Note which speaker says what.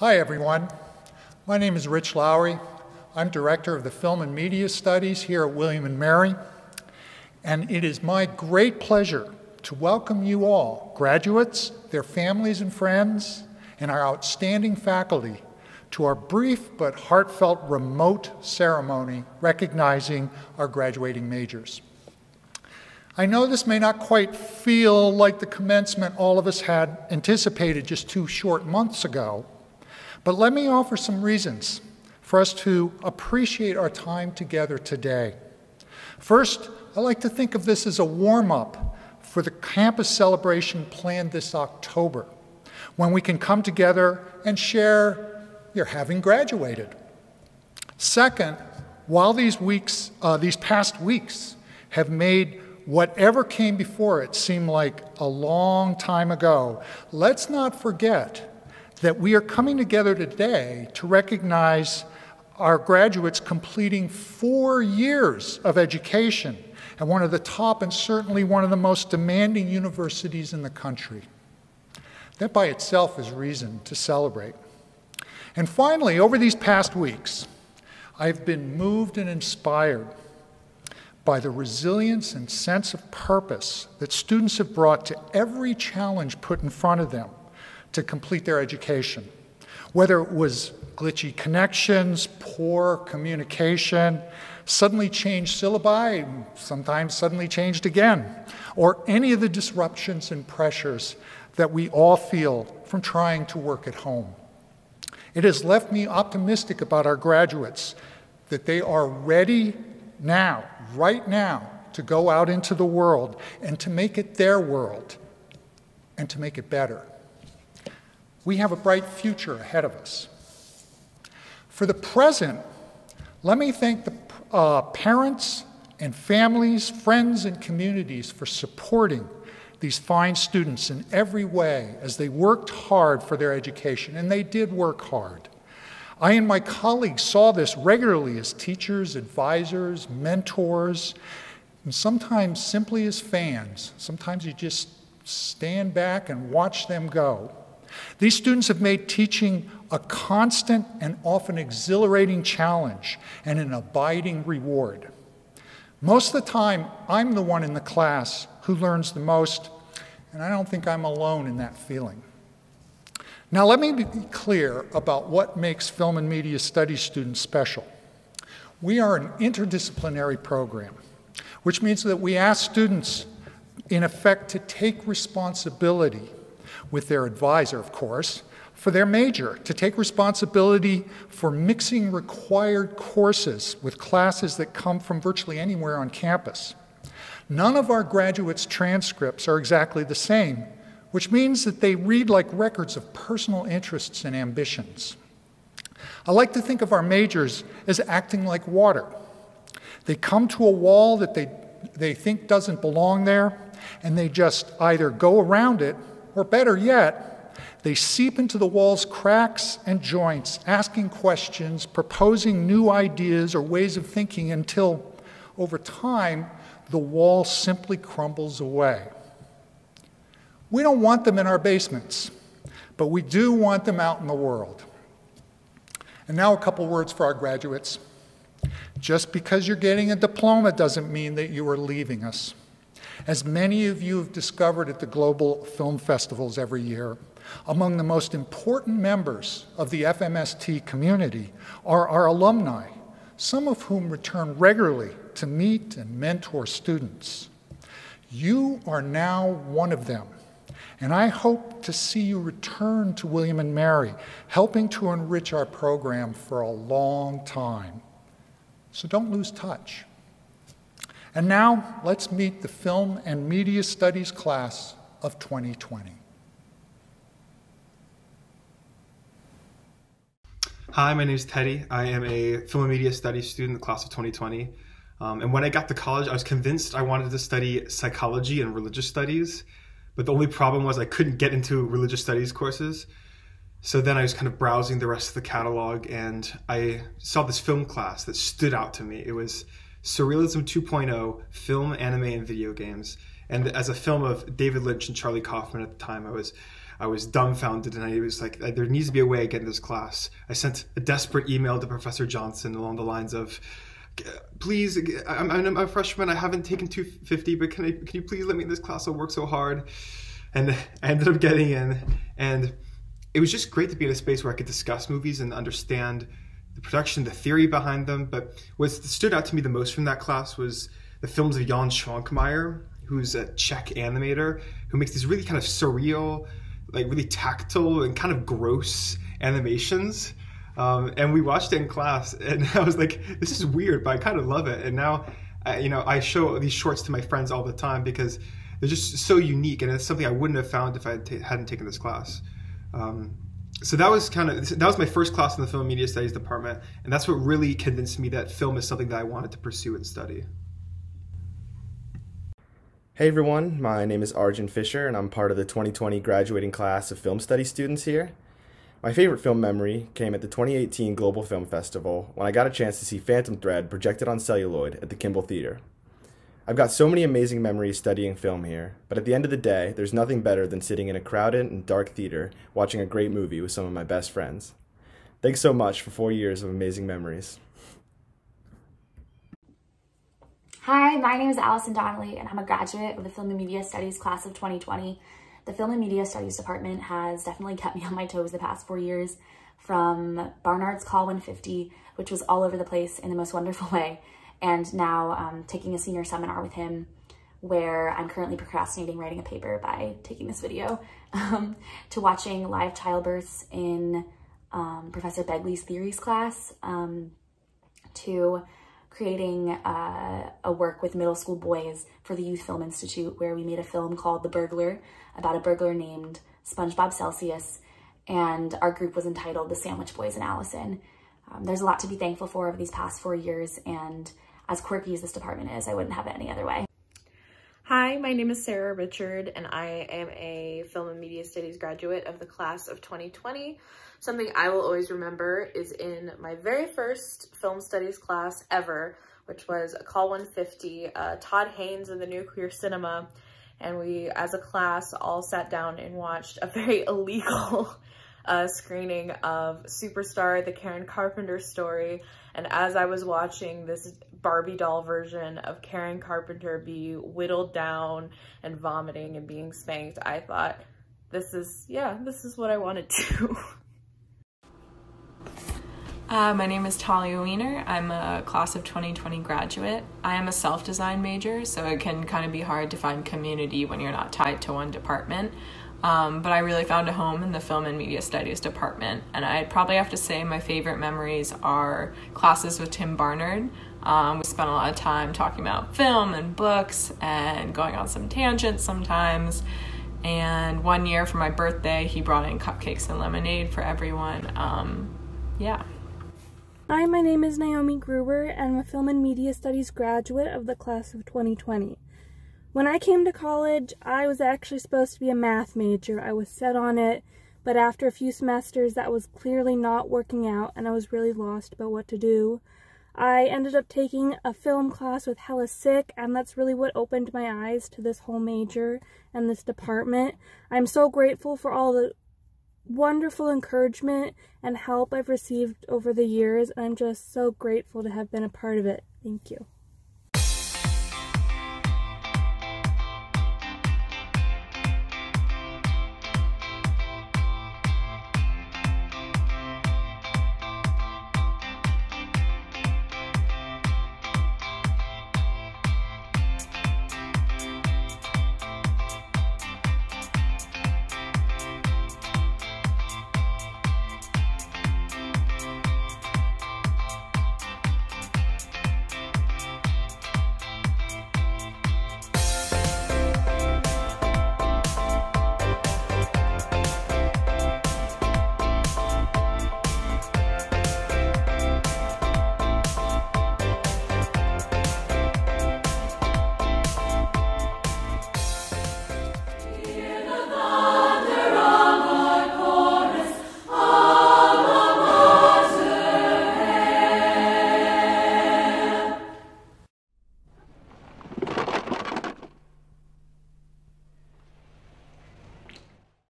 Speaker 1: Hi everyone, my name is Rich Lowry. I'm Director of the Film and Media Studies here at William & Mary, and it is my great pleasure to welcome you all, graduates, their families and friends, and our outstanding faculty to our brief but heartfelt remote ceremony recognizing our graduating majors. I know this may not quite feel like the commencement all of us had anticipated just 2 short months ago, but let me offer some reasons for us to appreciate our time together today. First, I like to think of this as a warm-up for the campus celebration planned this October, when we can come together and share you're having graduated. Second, while these past weeks have made whatever came before it seem like a long time ago, let's not forget that we are coming together today to recognize our graduates completing 4 years of education at one of the top and certainly one of the most demanding universities in the country. That by itself is reason to celebrate. And finally, over these past weeks, I've been moved and inspired by the resilience and sense of purpose that students have brought to every challenge put in front of them to complete their education. Whether it was glitchy connections, poor communication, suddenly changed syllabi, sometimes suddenly changed again, or any of the disruptions and pressures that we all feel from trying to work at home. It has left me optimistic about our graduates, that they are ready now, right now, to go out into the world and to make it their world and to make it better. We have a bright future ahead of us. For the present, let me thank the parents and families, friends, and communities for supporting these fine students in every way as they worked hard for their education, and they did work hard. I and my colleagues saw this regularly as teachers, advisors, mentors, and sometimes simply as fans. Sometimes you just stand back and watch them go. These students have made teaching a constant and often exhilarating challenge and an abiding reward. Most of the time, I'm the one in the class who learns the most, and I don't think I'm alone in that feeling. Now, let me be clear about what makes Film and Media Studies students special. We are an interdisciplinary program, which means that we ask students, in effect, to take responsibility with their advisor, of course, for their major, to take responsibility for mixing required courses with classes that come from virtually anywhere on campus. None of our graduates' transcripts are exactly the same, which means that they read like records of personal interests and ambitions. I like to think of our majors as acting like water. They come to a wall that they think doesn't belong there, and they just either go around it, or better yet, they seep into the wall's cracks and joints, asking questions, proposing new ideas or ways of thinking until, over time, the wall simply crumbles away. We don't want them in our basements, but we do want them out in the world. And now a couple words for our graduates. Just because you're getting a diploma doesn't mean that you are leaving us. As many of you have discovered at the global film festivals every year, among the most important members of the FMST community are our alumni, some of whom return regularly to meet and mentor students. You are now one of them, and I hope to see you return to William & Mary, helping to enrich our program for a long time. So don't lose touch. And now, let's meet the Film and Media Studies class of 2020.
Speaker 2: Hi, my name is Teddy. I am a Film and Media Studies student in the class of 2020. And when I got to college, I was convinced I wanted to study psychology and religious studies, but the only problem was I couldn't get into religious studies courses. So then I was kind of browsing the rest of the catalog, and I saw this film class that stood out to me. It was Surrealism 2.0, Film, Anime, and Video Games. And as a film of David Lynch and Charlie Kaufman at the time, I was I was dumbfounded, and I was like, there needs to be a way I get in this class. I sent a desperate email to Professor Johnson along the lines of, please, I'm a freshman, I haven't taken 250, but can you please let me in this class? I work so hard. And I ended up getting in, and it was just great to be in a space where I could discuss movies and understand the production, the theory behind them. But what stood out to me the most from that class was the films of Jan Schwankmeyer, who's a Czech animator who makes these really kind of surreal, like really tactile and kind of gross animations. And we watched it in class, and I was like, this is weird, but I kind of love it. And now, I show these shorts to my friends all the time because they're just so unique, and it's something I wouldn't have found if I hadn't taken this class. So that was my first class in the Film and Media Studies department, and that's what really convinced me that film is something that I wanted to pursue and study.
Speaker 3: Hey everyone, my name is Arjun Fisher, and I'm part of the 2020 graduating class of film studies students here. My favorite film memory came at the 2018 Global Film Festival when I got a chance to see Phantom Thread projected on celluloid at the Kimball Theater. I've got so many amazing memories studying film here, but at the end of the day, there's nothing better than sitting in a crowded and dark theater watching a great movie with some of my best friends. Thanks so much for 4 years of amazing memories.
Speaker 4: Hi, my name is Allison Donnelly, and I'm a graduate of the Film and Media Studies class of 2020. The Film and Media Studies department has definitely kept me on my toes the past 4 years, from Barnard's Call 150, which was all over the place in the most wonderful way, and now taking a senior seminar with him where I'm currently procrastinating writing a paper by taking this video, to watching live childbirths in Professor Begley's theories class, to creating a work with middle school boys for the Youth Film Institute, where we made a film called The Burglar, about a burglar named SpongeBob Celsius, and our group was entitled The Sandwich Boys and Allison. There's a lot to be thankful for over these past 4 years, and as quirky as this department is, I wouldn't have it any other way.
Speaker 5: Hi, my name is Sarah Richard, and I am a Film and Media Studies graduate of the class of 2020. Something I will always remember is in my very first film studies class ever, which was Call 150, Todd Haynes and the Nuclear Cinema, and we, as a class, all sat down and watched a very illegal screening of Superstar, the Karen Carpenter story. And as I was watching this Barbie doll version of Karen Carpenter be whittled down and vomiting and being spanked, I thought, this is what I want to do.
Speaker 6: My name is Talia Weiner. I'm a class of 2020 graduate. I am a self-design major, so it can kind of be hard to find community when you're not tied to one department. But I really found a home in the Film and Media Studies department, and I'd probably have to say my favorite memories are classes with Tim Barnard. We spent a lot of time talking about film and books and going on some tangents sometimes. And one year for my birthday, he brought in cupcakes and lemonade for everyone. Yeah.
Speaker 7: Hi, my name is Naomi Gruber, and I'm a Film and Media Studies graduate of the class of 2020. When I came to college, I was actually supposed to be a math major. I was set on it, but after a few semesters, that was clearly not working out, and I was really lost about what to do. I ended up taking a film class with Hella Sick, and that's really what opened my eyes to this whole major and this department. I'm so grateful for all the wonderful encouragement and help I've received over the years, and I'm just so grateful to have been a part of it. Thank you.